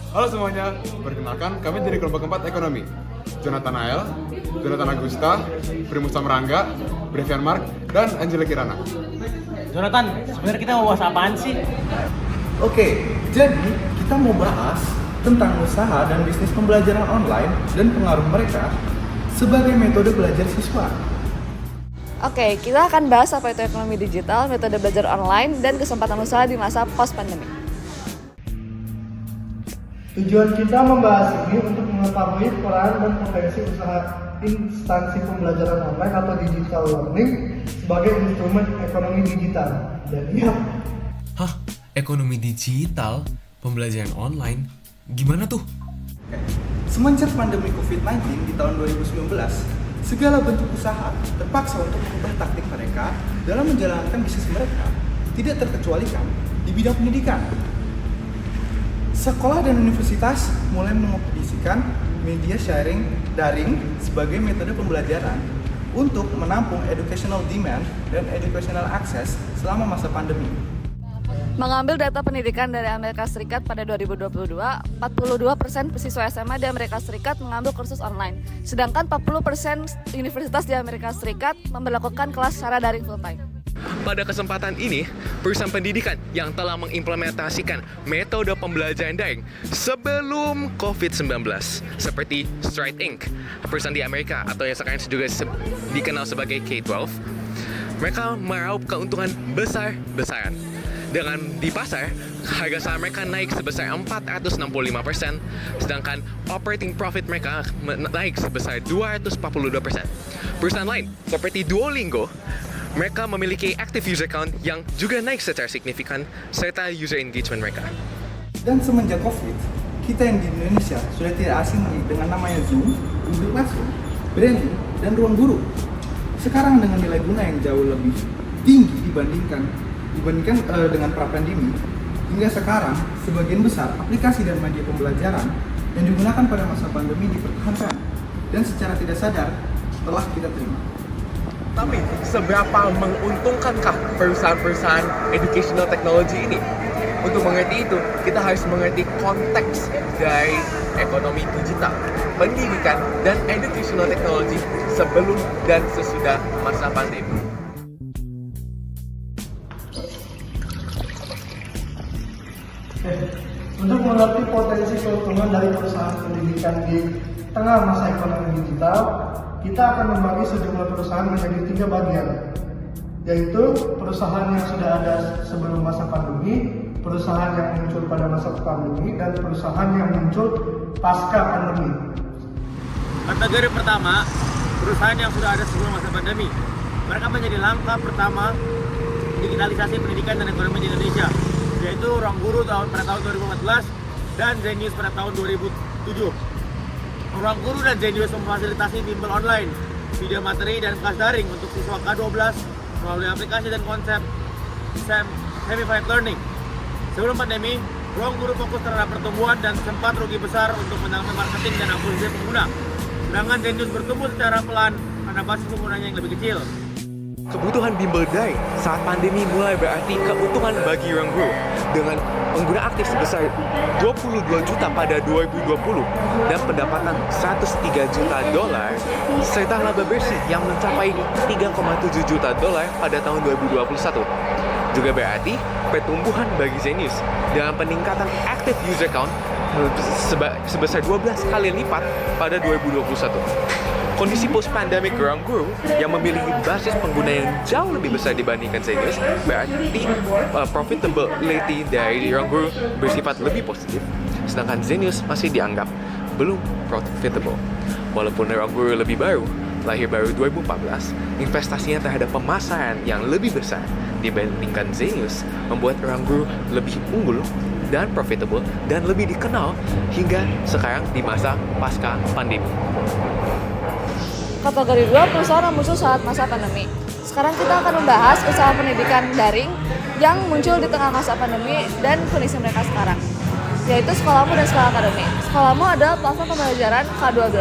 Halo semuanya, perkenalkan kami dari kelompok keempat ekonomi. Jonathan Ael, Jonathan Agusta, Primus Samrangga, Brevian Mark, dan Angela Kirana. Jonathan, sebenarnya kita mau bahas apaan sih? Oke, jadi kita mau bahas tentang usaha dan bisnis pembelajaran online dan pengaruh mereka sebagai metode belajar siswa. Oke, kita akan bahas apa itu ekonomi digital, metode belajar online, dan kesempatan usaha di masa post-pandemi. Tujuan kita membahas ini untuk mengetahui peran dan potensi usaha instansi pembelajaran online atau digital learning sebagai instrumen ekonomi digital. Dan ya, Hah? Ekonomi digital? Pembelajaran online? Gimana tuh? Semenjak pandemi COVID-19 di tahun 2019, segala bentuk usaha terpaksa untuk mengubah taktik mereka dalam menjalankan bisnis mereka, tidak terkecualikan di bidang pendidikan. Sekolah dan universitas mulai mengoperasikan media sharing daring sebagai metode pembelajaran untuk menampung educational demand dan educational access selama masa pandemi. Mengambil data pendidikan dari Amerika Serikat pada 2022, 42% siswa SMA di Amerika Serikat mengambil kursus online, sedangkan 40% universitas di Amerika Serikat memberlakukan kelas secara daring full-time. Pada kesempatan ini, perusahaan pendidikan yang telah mengimplementasikan metode pembelajaran daring sebelum COVID-19 seperti Stride Inc., perusahaan di Amerika atau yang sekarang juga dikenal sebagai K-12, mereka meraup keuntungan besar-besaran. Dengan di pasar, harga saham mereka naik sebesar 465%, sedangkan operating profit mereka naik sebesar 242%. Perusahaan lain seperti Duolingo, mereka memiliki active user count yang juga naik secara signifikan serta user engagement mereka. Dan semenjak COVID, kita yang di Indonesia sudah tidak asing lagi dengan namanya Zoom, Google Classroom, Branding, dan Ruang Guru. Sekarang dengan nilai guna yang jauh lebih tinggi dibandingkan dengan pra-pandemi, hingga sekarang sebagian besar aplikasi dan media pembelajaran yang digunakan pada masa pandemi dipertahankan dan secara tidak sadar telah kita terima. Tapi seberapa menguntungkankah perusahaan-perusahaan educational technology ini? Untuk mengerti itu, kita harus mengerti konteks dari ekonomi digital, pendidikan, dan educational technology sebelum dan sesudah masa pandemi. untuk mengerti potensi keuntungan dari perusahaan pendidikan di tengah masa ekonomi digital, kita akan membagi sejumlah perusahaan menjadi 3 bagian, yaitu perusahaan yang sudah ada sebelum masa pandemi, perusahaan yang muncul pada masa pandemi, dan perusahaan yang muncul pasca pandemi. Kategori pertama, perusahaan yang sudah ada sebelum masa pandemi. Mereka menjadi langkah pertama digitalisasi pendidikan dan ekonomi di Indonesia, yaitu Ruang Guru pada tahun 2014 dan Zenius pada tahun 2007. Ruang Guru dan Zenius memfasilitasi bimbel online, video materi, dan kelas daring untuk siswa K-12 melalui aplikasi dan konsep Semi-Fied Learning. Sebelum pandemi, Ruang Guru fokus terhadap pertumbuhan dan sempat rugi besar untuk menangani marketing dan akuisisi pengguna. Sedangkan Zenius bertumbuh secara pelan karena basis penggunanya yang lebih kecil. Kebutuhan bimbel daring saat pandemi mulai berarti keuntungan bagi Ruang Guru dengan pengguna aktif sebesar 22 juta pada 2020 dan pendapatan 103 juta dolar serta laba bersih yang mencapai 3,7 juta dolar pada tahun 2021. Juga berarti pertumbuhan bagi Zenius dengan peningkatan active user count sebesar 12 kali lipat pada 2021. Kondisi post-pandemic Ruang Guru yang memiliki basis pengguna yang jauh lebih besar dibandingkan Zenius berarti profitability dari Ruang Guru bersifat lebih positif, sedangkan Zenius masih dianggap belum profitable. Walaupun Ruang Guru lebih baru, lahir baru 2014, investasinya terhadap pemasaran yang lebih besar dibandingkan Zenius membuat Ruang Guru lebih unggul dan profitable dan lebih dikenal hingga sekarang di masa pasca pandemi. Kategori 2, perusahaan yang muncul saat masa pandemi. Sekarang kita akan membahas usaha pendidikan daring yang muncul di tengah masa pandemi dan kondisi mereka sekarang, yaitu Sekolahmu dan Sekolah Akademi. Sekolahmu adalah platform pembelajaran K-12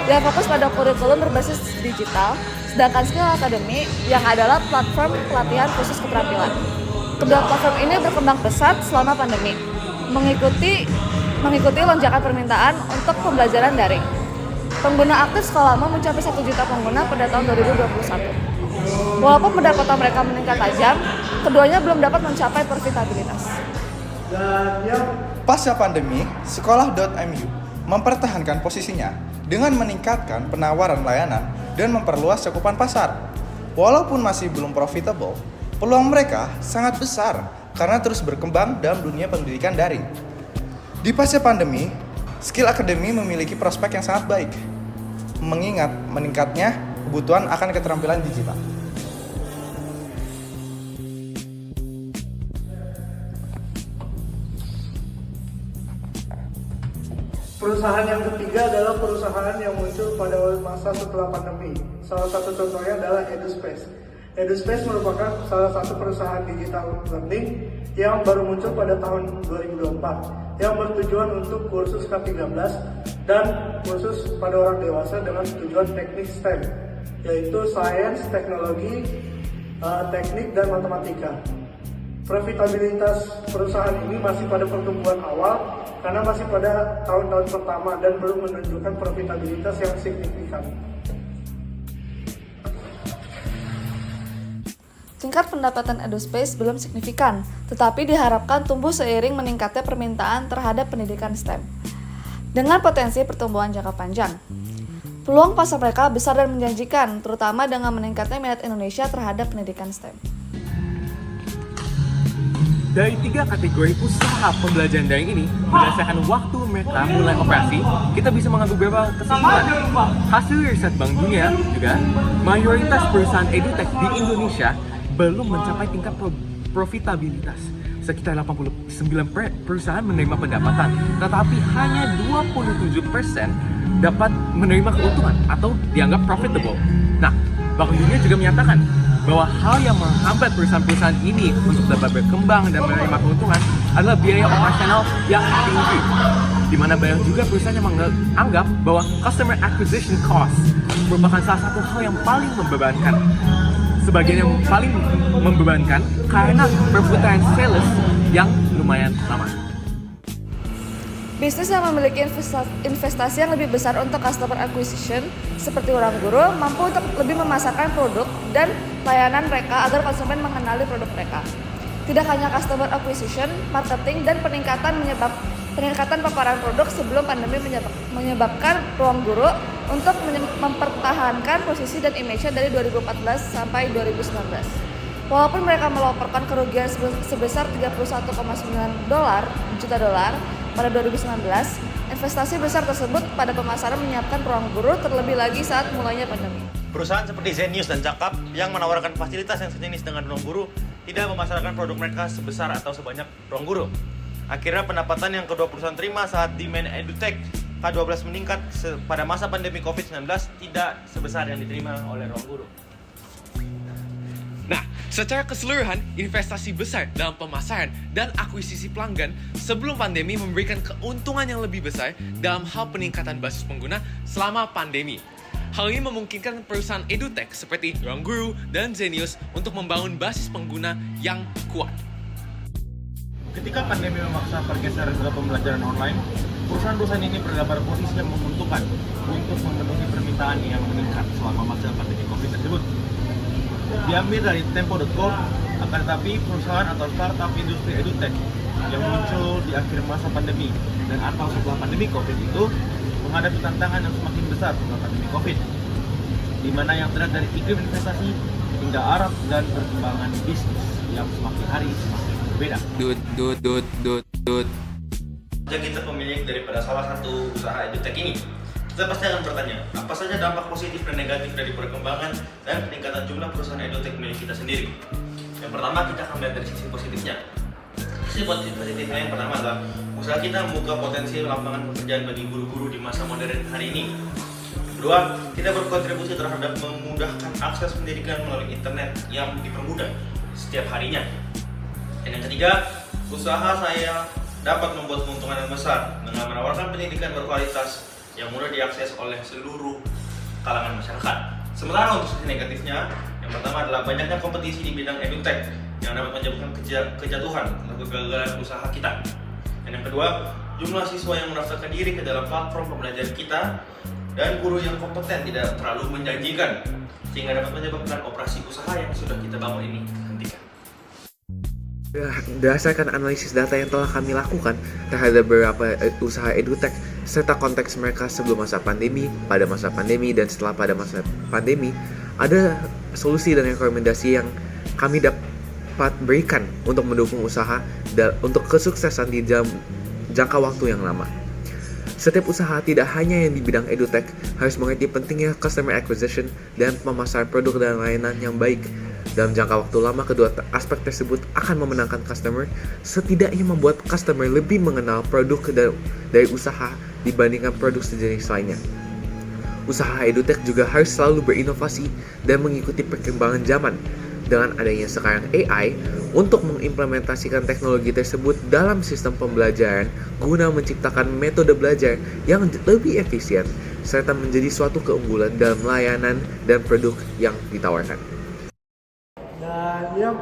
yang fokus pada kurikulum berbasis digital, sedangkan Skill Academy yang adalah platform pelatihan khusus keterampilan. Kedua platform ini berkembang pesat selama pandemi, mengikuti mengikuti lonjakan permintaan untuk pembelajaran daring. Pengguna aktif sekolah lama mencapai 1 juta pengguna pada tahun 2021. Walaupun pendapatan mereka meningkat tajam, keduanya belum dapat mencapai profitabilitas. Dan yang Pasca pandemi, sekolah.mu mempertahankan posisinya dengan meningkatkan penawaran layanan dan memperluas cakupan pasar. Walaupun masih belum profitable, peluang mereka sangat besar karena terus berkembang dalam dunia pendidikan daring. Di pasca pandemi, Skill Academy memiliki prospek yang sangat baik, mengingat meningkatnya kebutuhan akan keterampilan digital. perusahaan yang ketiga adalah perusahaan yang muncul pada masa setelah pandemi. Salah satu contohnya adalah EduSpace. EduSpace merupakan salah satu perusahaan digital learning yang baru muncul pada tahun 2024 yang bertujuan untuk kursus K13 dan kursus pada orang dewasa dengan tujuan teknik STEM, yaitu Sains, Teknologi, Teknik, dan Matematika. Profitabilitas perusahaan ini masih pada pertumbuhan awal karena masih pada tahun-tahun pertama dan belum menunjukkan profitabilitas yang signifikan. Tingkat pendapatan EduSpace belum signifikan, tetapi diharapkan tumbuh seiring meningkatnya permintaan terhadap pendidikan STEM. Dengan potensi pertumbuhan jangka panjang, peluang pasar mereka besar dan menjanjikan, terutama dengan meningkatnya minat Indonesia terhadap pendidikan STEM. Dari 3 kategori usaha pembelajaran daring ini, berdasarkan waktu mereka mulai operasi, kita bisa mengambil beberapa kesimpulan. Hasil riset Bank Dunia juga, mayoritas perusahaan edutech di Indonesia belum mencapai tingkat profitabilitas. Sekitar 89% perusahaan menerima pendapatan, tetapi hanya 27% dapat menerima keuntungan atau dianggap profitable. Nah, Bank Dunia juga menyatakan bahwa hal yang menghambat perusahaan-perusahaan ini untuk dapat berkembang dan menerima keuntungan adalah biaya operasional yang tinggi, di mana banyak juga perusahaan yang menganggap bahwa customer acquisition cost merupakan salah satu hal yang paling membebankan. Sebagian yang paling membebankan karena perputaran sales yang lumayan lama. Bisnis yang memiliki investasi yang lebih besar untuk customer acquisition, seperti Ruang Guru, mampu untuk lebih memasarkan produk dan layanan mereka agar konsumen mengenali produk mereka. Tidak hanya customer acquisition, marketing, dan peningkatan paparan produk sebelum pandemi menyebabkan Ruang Guru untuk mempertahankan posisi dan image-nya dari 2014 sampai 2019. Walaupun mereka melaporkan kerugian sebesar 31,9 juta dolar pada 2019, investasi besar tersebut pada pemasaran menyiapkan Ruang Guru terlebih lagi saat mulainya pandemi. Perusahaan seperti Zenius dan Cakap yang menawarkan fasilitas yang sejenis dengan Ruang Guru tidak memasarkan produk mereka sebesar atau sebanyak Ruang Guru. Akhirnya pendapatan yang kedua perusahaan terima saat demand edutech K12 meningkat pada masa pandemi COVID-19 tidak sebesar yang diterima oleh Ruang Guru. Nah, secara keseluruhan, investasi besar dalam pemasaran dan akuisisi pelanggan sebelum pandemi memberikan keuntungan yang lebih besar dalam hal peningkatan basis pengguna selama pandemi. Hal ini memungkinkan perusahaan edutech seperti Ruang Guru dan Zenius untuk membangun basis pengguna yang kuat. Ketika pandemi memaksa pergeseran ke pembelajaran online, perusahaan-perusahaan ini berada pada posisi yang menguntungkan untuk memenuhi permintaan yang meningkat selama masa pandemi COVID tersebut. Diambil dari Tempo.com, akan tetapi perusahaan atau startup industri edutech yang muncul di akhir masa pandemi dan atau setelah pandemi COVID itu menghadapi tantangan yang semakin besar setelah pandemi COVID, di mana yang terlihat dari iklim investasi hingga arah dan perkembangan bisnis yang semakin hari semakin berbeda. Jika kita pemilik daripada salah satu usaha edutech ini, kita pasti akan bertanya, apa saja dampak positif dan negatif dari perkembangan dan peningkatan jumlah perusahaan edutech milik kita sendiri. Yang pertama, kita akan melihat dari sisi positifnya. Sisi positifnya yang pertama adalah usaha kita membuka potensi lapangan pekerjaan bagi guru-guru di masa modern hari ini. Kedua, kita berkontribusi terhadap memudahkan akses pendidikan melalui internet yang dipermudah setiap harinya. Dan yang ketiga, usaha saya dapat membuat keuntungan yang besar dengan menawarkan pendidikan berkualitas yang mudah diakses oleh seluruh kalangan masyarakat. Sementara untuk sisi negatifnya, yang pertama adalah banyaknya kompetisi di bidang edutech yang dapat menyebabkan kejatuhan atau kegagalan usaha kita. Dan yang kedua, jumlah siswa yang mendaftarkan diri ke dalam platform pembelajaran kita, dan guru yang kompeten tidak terlalu menjanjikan, sehingga dapat menyebabkan operasi usaha yang sudah kita bangun ini hentikan. Berdasarkan analisis data yang telah kami lakukan terhadap beberapa usaha edutech serta konteks mereka sebelum masa pandemi, pada masa pandemi, dan setelah pada masa pandemi, ada solusi dan rekomendasi yang kami dapat berikan untuk mendukung usaha dan untuk kesuksesan di jangka waktu yang lama. Setiap usaha tidak hanya yang di bidang edutech harus mengerti pentingnya customer acquisition dan pemasaran produk dan layanan yang baik. Dalam jangka waktu lama, kedua aspek tersebut akan memenangkan customer, setidaknya membuat customer lebih mengenal produk dari usaha dibandingkan produk sejenis lainnya. Usaha edutech juga harus selalu berinovasi dan mengikuti perkembangan zaman. Dengan adanya sekarang AI, untuk mengimplementasikan teknologi tersebut dalam sistem pembelajaran guna menciptakan metode belajar yang lebih efisien serta menjadi suatu keunggulan dalam layanan dan produk yang ditawarkan. Dan ya,